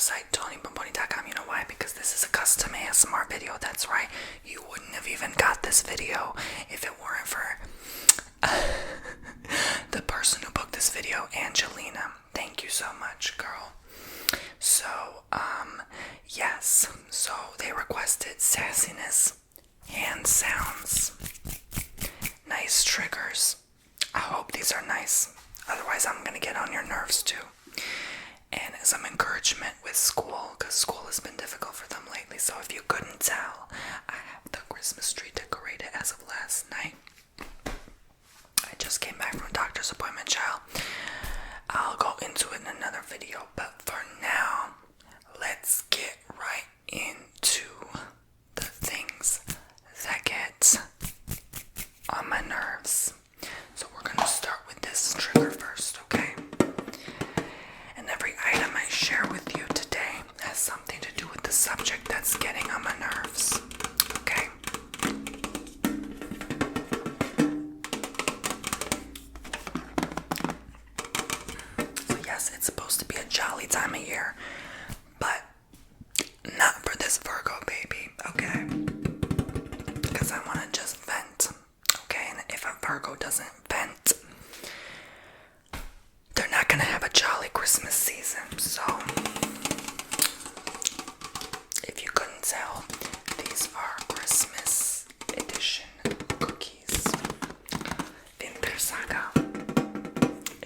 website, TonyBomboni.com. You know why? Because this is a custom ASMR video. That's right. You wouldn't have even got this video if it weren't for the person who booked this video, Angelina. Thank you so much, girl. So, yes. So they requested sassiness, hand sounds, nice triggers. I hope these are nice. Otherwise, I'm gonna get on your nerves too. And some encouragement with school, because school has been difficult for them lately. So if you couldn't tell, I have the Christmas tree decorated as of last night. I just came back from a doctor's appointment, child. I'll go into it in another video, but for now, let's get right into the things that get on my nerves. So we're gonna start with this trigger first, okay? And every item I share with you today has something to do with the subject that's getting on my nerves, okay? So yes, it's supposed to be a jolly time of year, but not for this Virgo baby, okay? Because I want to just vent, okay? And if a Virgo doesn't vent, they're not gonna have a jolly Christmas season. So if you couldn't tell, these are Christmas edition cookies. Vintersaga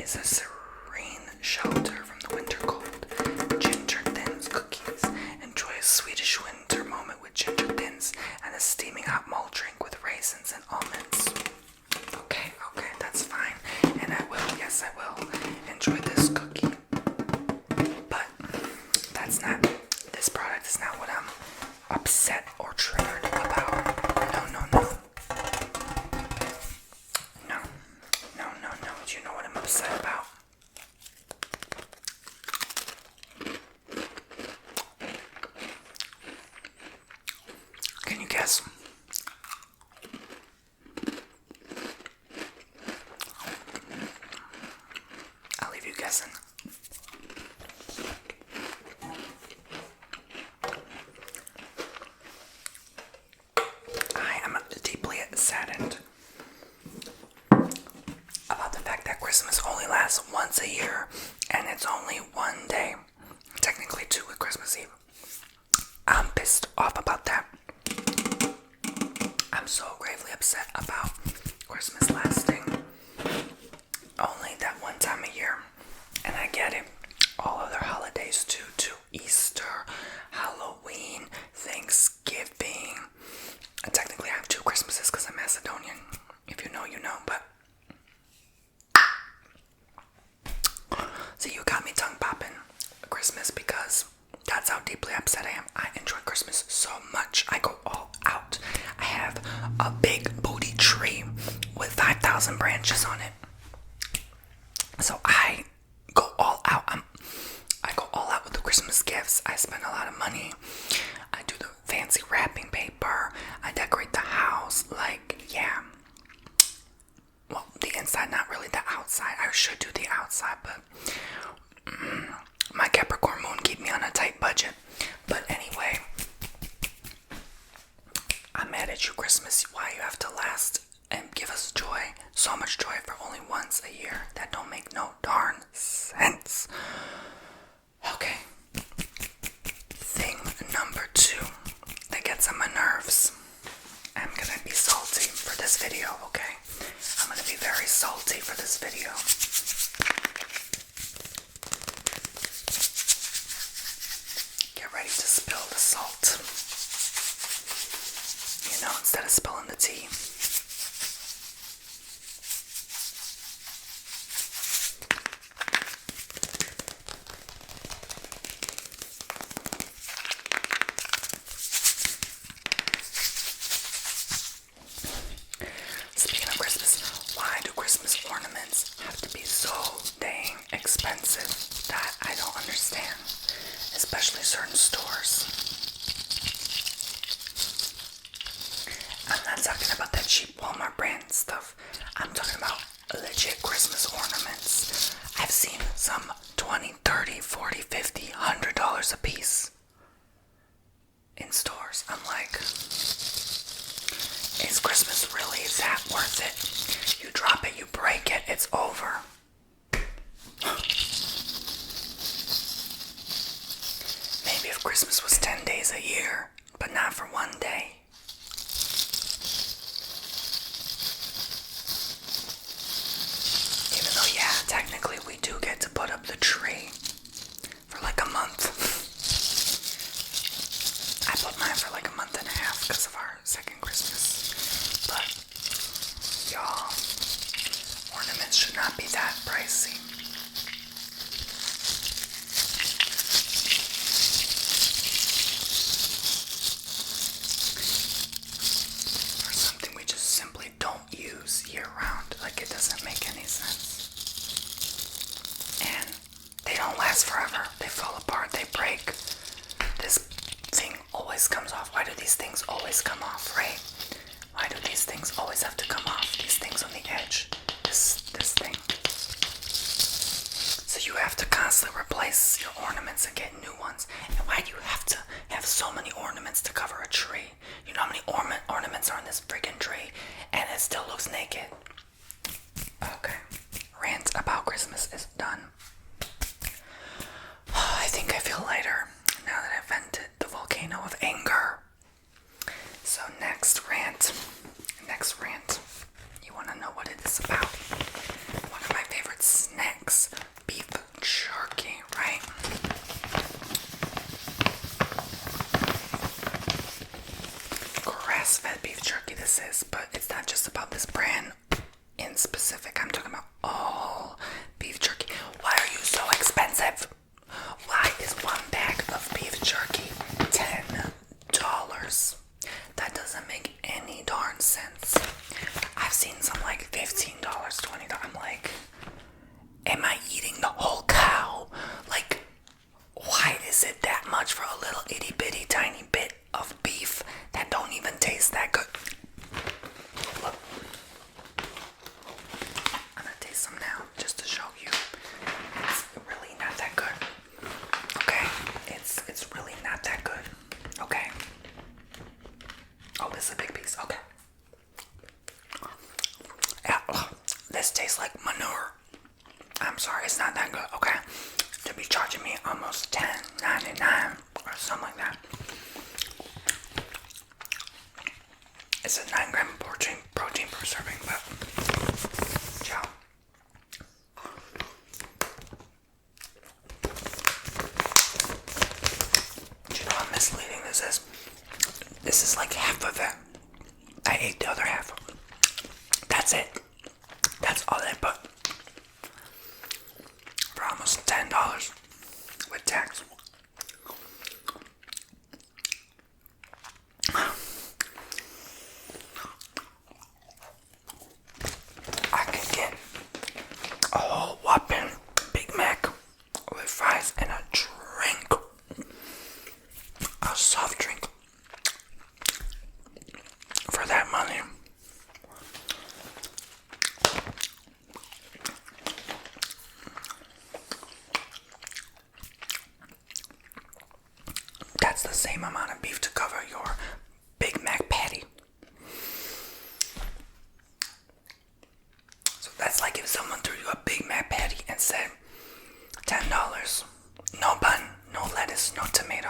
is a serene shelter from the winter cold. Ginger Thins cookies. Enjoy a Swedish winter moment with ginger thins and a steaming hot malt drink with raisins and almonds. Okay, that's fine. And I will, yes I will, enjoy this cookie. But that's not, this product is not what I'm upset or triggered about. No. Do you know what I'm upset about? Can you guess? I'll leave you guessing. I am deeply saddened about the fact that Christmas only lasts once a year, and it's only one day, technically two with Christmas Eve. I'm pissed off about that. I'm so gravely upset about Christmas lasting only that one time a year. And I get it. All other holidays too. Easter, Halloween, Thanksgiving. And technically I have two Christmases because I'm Macedonian. If you know, you know. But see, you got me tongue popping Christmas because that's how deeply upset I am. I enjoy Christmas so much. I go all out. I have a big booty tree with 5,000 branches on it. So I go all out. I go all out with the Christmas gifts. I spend a lot of money. I do the fancy wrapping paper. I decorate the house. Like, yeah. Well, the inside, not really the outside. I should do the outside, but my Capricorn moon keep me on a tight budget. But anyway, I'm mad at you, Christmas. Why you have to last and give us joy, so much joy for only once a year? That don't make no darn sense. Okay. Thing number 2 that gets on my nerves. I'm gonna be salty for this video, okay? I'm gonna be very salty for this video. Get ready to spill the salt. You know, instead of spilling the tea. Speaking of Christmas, why do Christmas ornaments have to be so dang expensive? That I don't understand. Especially certain stores. I'm not talking about that cheap Walmart brand stuff. I'm talking about legit Christmas ornaments. I've seen some $20, $30, $40, $50, $100 $10 a piece in stores. I'm like, is Christmas really that worth it? You drop it, you break it, it's over. Maybe if Christmas was 10 days a year, but not for one day. Even though, yeah, technically we do get to put up the tree for like a month. I put mine for like a month and a half because of our second Christmas. But, y'all, ornaments should not be that pricey. For something we just simply don't use year round. Like, it doesn't make any sense. And they don't last forever. They fall apart, they break. This thing always comes off. Why do these things always come off, right? Why do these things always have to come off? These things on the edge. This thing. So you have to constantly replace your ornaments and get new ones. And why do you have to have so many ornaments to cover a tree? You know how many ornaments are in this freaking tree, and it still looks naked. Okay. Rant about Christmas is done. I think I feel lighter now that I've vented the volcano of anger. So next rant. You want to know what it is about? One of my favorite snacks, beef jerky, right? Grass-fed beef jerky this is, but it's not just about this brand in specific. I'm talking about all beef jerky. Why are you so expensive? Why is one bag of beef jerky $10? That doesn't make any darn sense. I've seen some like $15, $20. I'm like, am I eating the whole cow? Like, why is it that much for a little itty bitty tiny bit of beef that don't even taste that good? Look. I'm gonna taste some now just to show you. It's really not that good. Okay? It's really not that good. Okay? Oh, this is a big piece. Okay. Yeah, this tastes like manure. I'm sorry, it's not that good. Okay? To be charging me almost $10.99 or something like that. It's a 9 gram protein per serving, but ciao. Do you know how misleading this is? This is like half of it. I ate the other half. That's it. That's all they put. For almost $10 with tax. I can get a whole whopping Big Mac with fries and a drink. A soft drink. For that money. That's the same amount of beef to cover your Big Mac patty. So that's like if someone threw you a Big Mac patty and said $10. No bun, no lettuce, no tomato.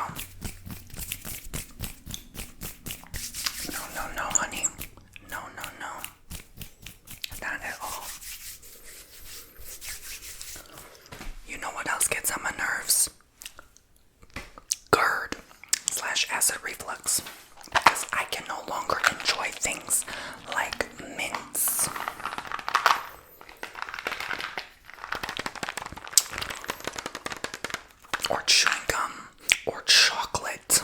No, honey. No. Not at all. You know what else gets on my nerves? GERD/acid reflux. Because I can no longer enjoy things like mints. Or chewing gum. Or chocolate.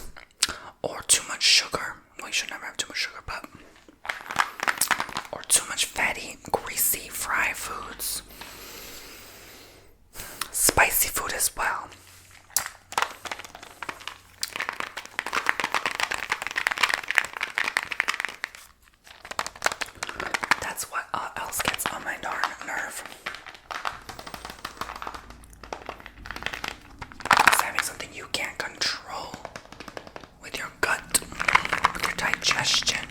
Or too much sugar. Well, you should never have too much sugar, but... Or too much fatty, greasy, fried foods. Spicy food as well. That's what else gets on my darn nerve. Is having something you you can't control with your gut, with your digestion,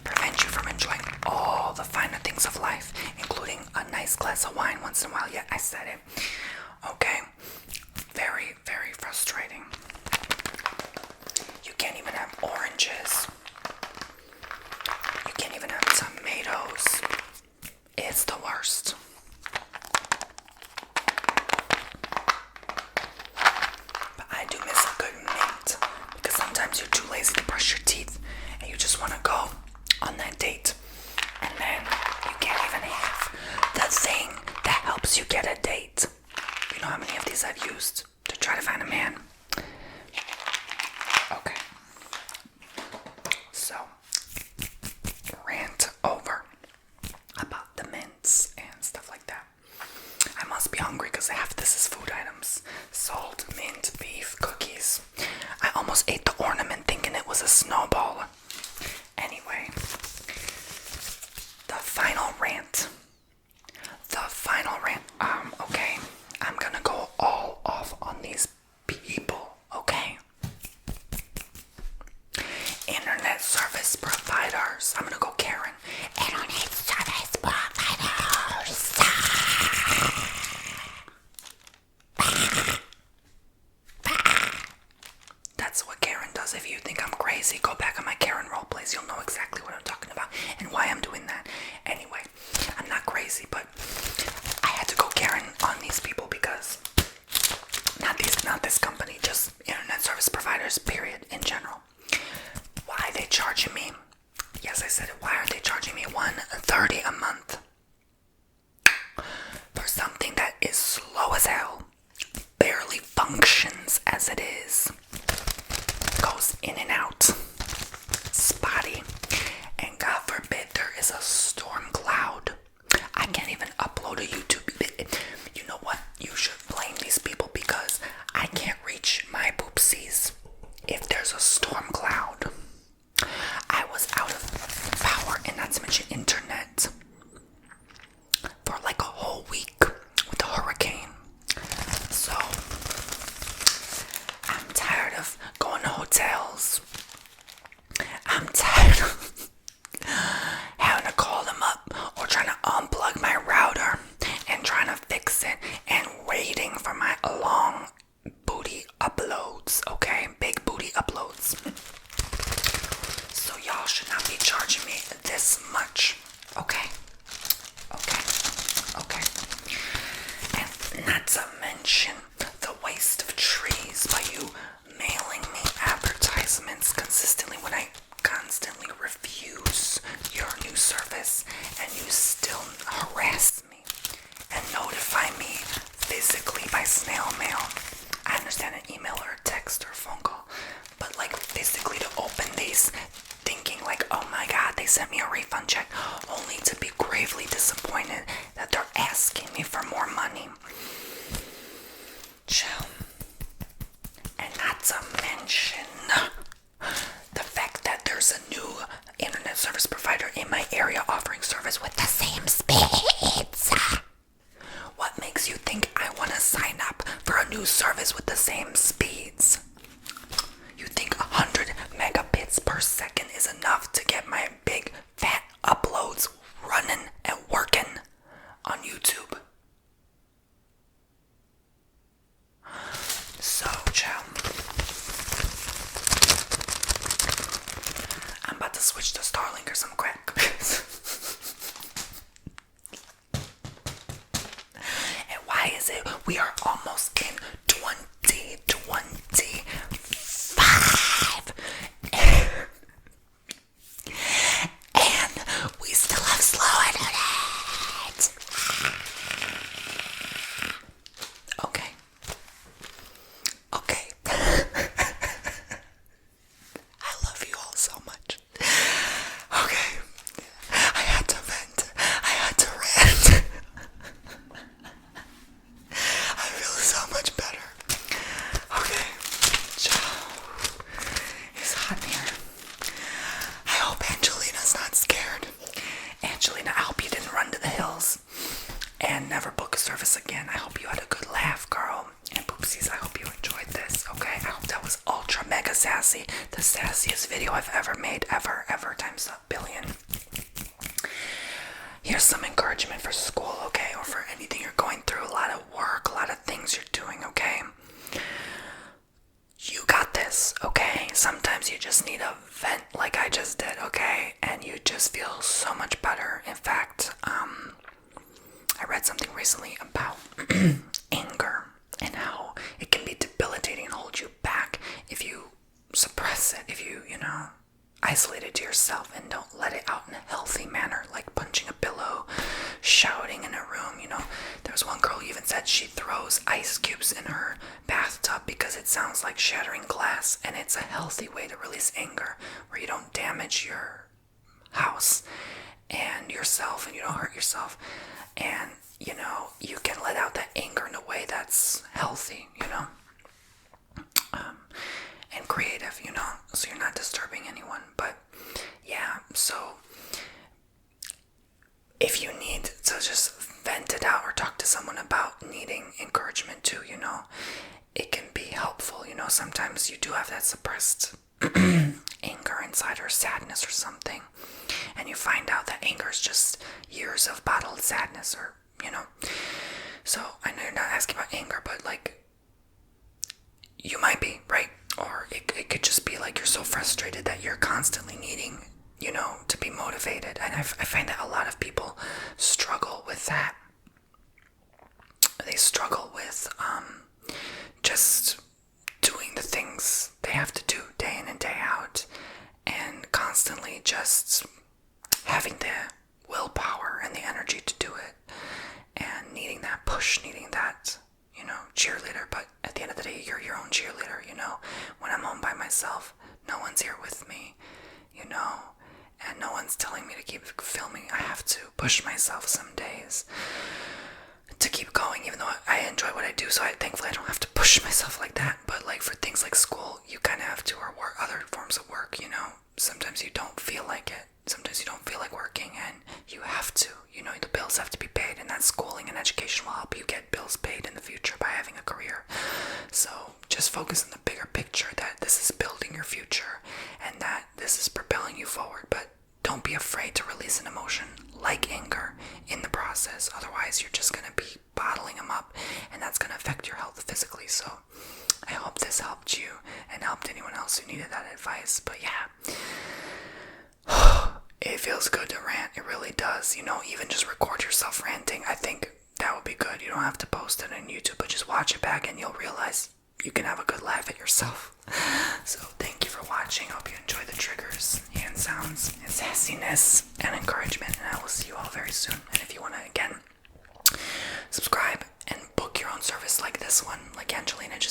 prevent you from enjoying all the finer things of life, including a nice glass of wine once in a while. Yeah, I said it. Okay? Very, very frustrating. You can't even have oranges. You can't even have tomatoes. It's the worst. But I do miss a good mint, because sometimes you're too lazy to brush your teeth and you just want to go on that date, and then you can't even have the thing that helps you get a date. You know how many of these I've used to try to find a man? Okay. So, rant over about the mints and stuff like that. I must be hungry because half this is food items. Salt, mint, beef, cookies. I almost ate the ornament thinking it was a snowball. Anyway, the final rant. Okay, I'm gonna go all off on these people, okay? Internet service providers. I'm gonna go Karen. Internet service providers. That's what Karen does. If you think I'm crazy, go back on my Karen roleplays. You'll know exactly what I'm talking about and why I'm doing that. Anyway, I'm not crazy, but I had to go Karen on these people because not this company, just internet service providers, period, in general. Why are they charging me? Yes, I said it. Why are they charging me $130 a month for something that is slow as hell, barely functions as it is, goes in and out, spotty, and God forbid there is a storm cloud? I can't even upload a YouTube. You know what? You should blame these people because I can't reach my poopsies if there's a storm cloud. I was out of power, and not to mention internet, for like a whole week with the hurricane. So I'm tired of going to hotels. I'm tired of having to call them up or trying to unplug my router and trying to fix it and waiting for my long booty uploads, okay? Big booty uploads. So y'all should not be charging me this much, okay? Okay. And not to mention the waste of trees by you mailing me advertisements consistently when I constantly refuse your new service, and you still harass me and notify me physically by snail mail. I understand an email or a text or a phone call, but like physically to open these, thinking like, oh my God, they sent me a refund check, only to be gravely disappointed that they're asking me for more money. Chill. And not to mention the fact that there's a new internet service provider in my area offering service with the same speeds. What makes you think I want to sign up for a new service with the same speeds? You think 100 megabits per second is enough to get my big fat uploads running and working on YouTube? So, chill. I'm about to switch to Starlink or some crap. And why is it we are almost in 2025 and we still have slow internet? Okay. I love you all so much. Okay. I had to vent. I had to rant. I feel so much better. Okay. It's hot in here. I hope Angelina's not scared. Angelina, I hope you didn't run to the hills and never book a service again. I hope you had a good laugh, girl. And poopsies, I hope you enjoyed this, okay? I sassy. The sassiest video I've ever made, ever times a billion. Here's some encouragement for school, okay? Or for anything you're going through, a lot of work, a lot of things you're doing, okay? You got this, okay? Sometimes you just need a vent like I just did, okay? And you just feel so much better. In fact, I read something recently about anger and how it can be debilitating and hold you back if you suppress it, if you isolate it to yourself and don't let it out in a healthy manner, like punching a pillow, shouting in a room. There was one girl who even said she throws ice cubes in her bathtub because it sounds like shattering glass, and it's a healthy way to release anger where you don't damage your house and yourself, and you don't hurt yourself, and you can let out that anger in a way that's healthy, and creative, so you're not disturbing anyone. But yeah, so if you need to just vent it out or talk to someone about needing encouragement too, it can be helpful. Sometimes you do have that suppressed anger inside, or sadness or something, and you find out that anger is just years of bottled sadness, or so I know you're not asking about anger, but like, you might be, right? Or it could just be like you're so frustrated that you're constantly needing, to be motivated. And I find that a lot of people struggle with that. They struggle with just doing the things they have to do day in and day out, and constantly just having the willpower and the energy to do it, and needing that push, needing that cheerleader. But at the end of the day, you're your own cheerleader. When I'm home by myself, no one's here with me, and no one's telling me to keep filming. I have to push myself some days to keep going, even though I enjoy what I do, so thankfully I don't have to push myself like that. But like for things like school, you kind of have to, or other forms of work, sometimes you don't feel like it. Sometimes you don't feel like working, and you have to, the bills have to be paid, and that schooling and education will help you get bills paid in the future by having a career. So just focus on the bigger picture, that this is building your future and that this is propelling you forward. But don't be afraid to release an emotion like anger in the process. Otherwise, you're just going to be bottling them up, and that's going to affect your health physically. So I hope this helped you and helped anyone else who needed that advice. But yeah, it feels good to rant. It really does. Even just record yourself ranting. I think that would be good. You don't have to post it on YouTube, but just watch it back and you'll realize you can have a good laugh at yourself. So thank you for watching. I hope you enjoy the triggers, hand sounds, and sassiness and encouragement. And I will see you all very soon. And if you want to, again, subscribe and book your own service like this one, like Angelina just